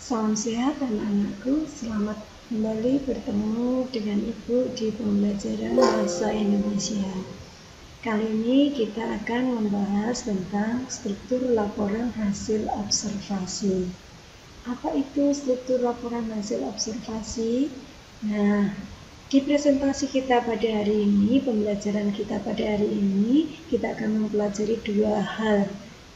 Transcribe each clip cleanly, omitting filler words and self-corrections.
Salam sehat anak-anakku, selamat kembali bertemu dengan Ibu di pembelajaran Bahasa Indonesia. Kali ini kita akan membahas tentang struktur laporan hasil observasi. Apa itu struktur laporan hasil observasi? Nah, di presentasi kita pada hari ini, pembelajaran kita pada hari ini, kita akan mempelajari dua hal,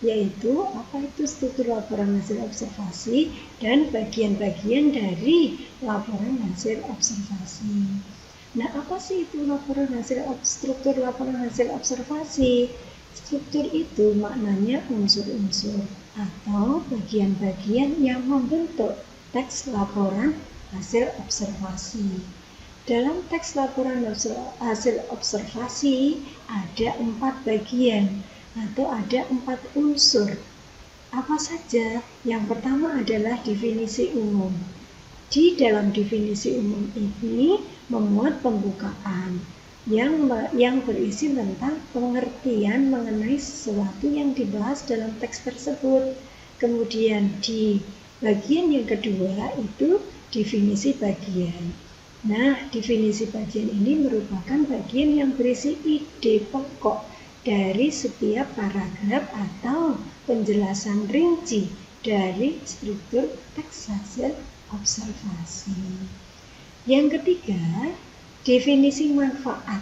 yaitu apa itu struktur laporan hasil observasi dan bagian-bagian dari laporan hasil observasi. Nah, apa sih itu struktur laporan hasil observasi? Struktur itu maknanya unsur-unsur atau bagian-bagian yang membentuk teks laporan hasil observasi. Dalam teks laporan hasil observasi ada 4 bagian atau ada 4 unsur. Apa saja? Yang pertama adalah definisi umum. Di dalam definisi umum ini memuat pembukaan yang berisi tentang pengertian mengenai sesuatu yang dibahas dalam teks tersebut. Kemudian di bagian yang kedua itu definisi bagian. Nah, definisi bagian ini merupakan bagian yang berisi ide pokok dari setiap paragraf atau penjelasan rinci dari struktur teks hasil observasi. Yang ketiga, definisi manfaat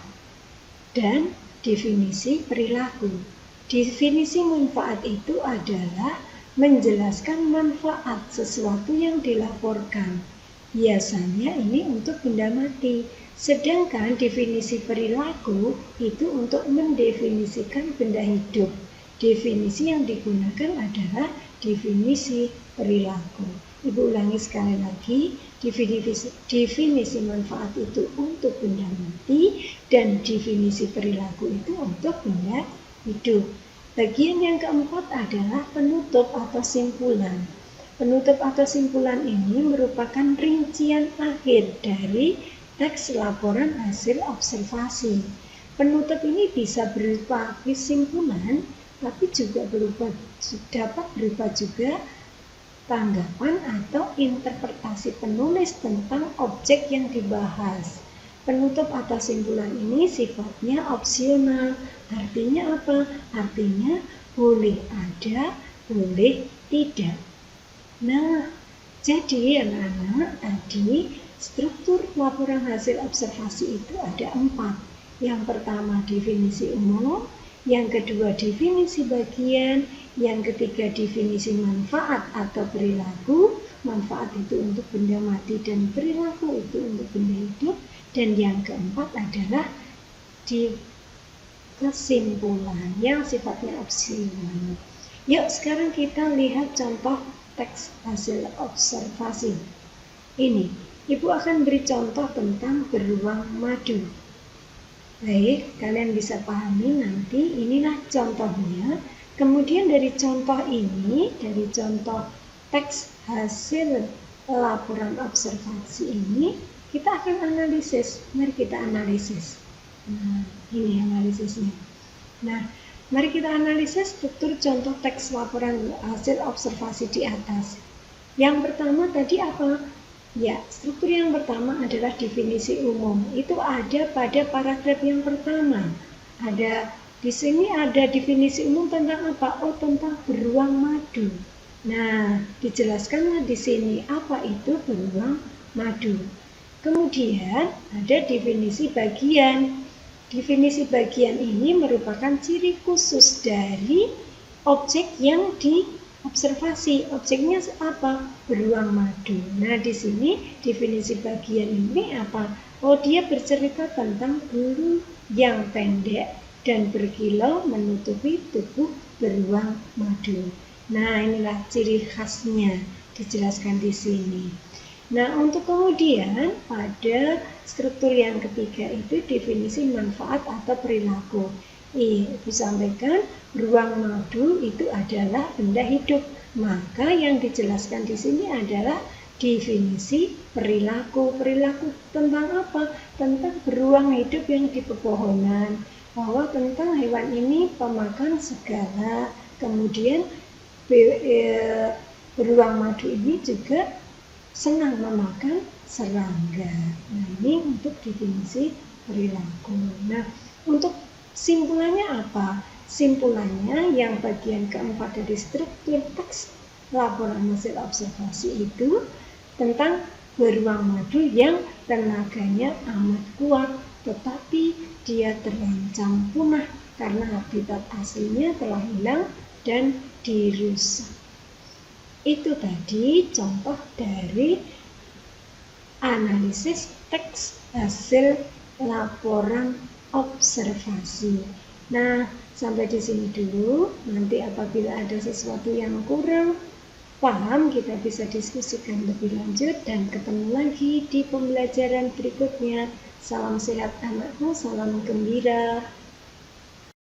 dan definisi perilaku. Definisi manfaat itu adalah menjelaskan manfaat sesuatu yang dilaporkan. Biasanya ini untuk benda mati. Sedangkan definisi perilaku itu untuk mendefinisikan benda hidup. Definisi yang digunakan adalah definisi perilaku. Ibu ulangi sekali lagi, definisi manfaat itu untuk benda mati dan definisi perilaku itu untuk benda hidup. Bagian yang keempat adalah penutup atau simpulan. Penutup atau simpulan ini merupakan rincian akhir dari teks laporan hasil observasi. Penutup ini bisa berupa kesimpulan, tapi juga dapat berupa juga tanggapan atau interpretasi penulis tentang objek yang dibahas. Penutup atau simpulan ini sifatnya opsional. Artinya apa? Artinya boleh ada, boleh tidak. Nah, jadi anak-anak tadi struktur laporan hasil observasi itu ada 4. Yang pertama definisi umum, yang kedua definisi bagian, yang ketiga definisi manfaat atau perilaku. Manfaat itu untuk benda mati dan perilaku itu untuk benda hidup. Dan yang keempat adalah di kesimpulan yang sifatnya opsional. Yuk sekarang kita lihat contoh teks hasil observasi. Ini, Ibu akan beri contoh tentang beruang madu. Baik, kalian bisa pahami nanti, inilah contohnya. Kemudian dari contoh ini, dari contoh teks hasil laporan observasi ini, kita akan analisis. Mari kita analisis. Nah, ini analisisnya. Nah, mari kita analisis struktur contoh teks laporan hasil observasi di atas. Yang pertama tadi apa? Ya, struktur yang pertama adalah definisi umum. Itu ada pada paragraf yang pertama. Di sini ada definisi umum tentang apa? Oh, tentang beruang madu. Nah, dijelaskanlah di sini apa itu beruang madu. Kemudian ada definisi bagian. Definisi bagian ini merupakan ciri khusus dari objek yang diobservasi. Objeknya apa? Beruang madu. Nah, di sini definisi bagian ini apa? Oh, dia bercerita tentang bulu yang pendek dan berkilau menutupi tubuh beruang madu. Nah, inilah ciri khasnya dijelaskan di sini. Nah, untuk kemudian pada struktur yang ketiga itu definisi manfaat atau perilaku. Ibu sampaikan beruang madu itu adalah benda hidup. Maka yang dijelaskan di sini adalah definisi perilaku. Perilaku tentang apa? Tentang beruang hidup yang di pepohonan. Bahwa tentang hewan ini pemakan segala. Kemudian beruang madu ini juga senang memakan serangga. Nah, ini untuk definisi perilaku. Nah, untuk simpulannya apa? Simpulannya yang bagian keempat dari struktur teks laporan hasil observasi itu tentang beruang madu yang tenaganya amat kuat, tetapi dia terancam punah karena habitat aslinya telah hilang dan dirusak. Itu tadi contoh dari analisis teks hasil laporan observasi. Nah, sampai di sini dulu. Nanti apabila ada sesuatu yang kurang paham, kita bisa diskusikan lebih lanjut dan ketemu lagi di pembelajaran berikutnya. Salam sehat anakku, salam gembira.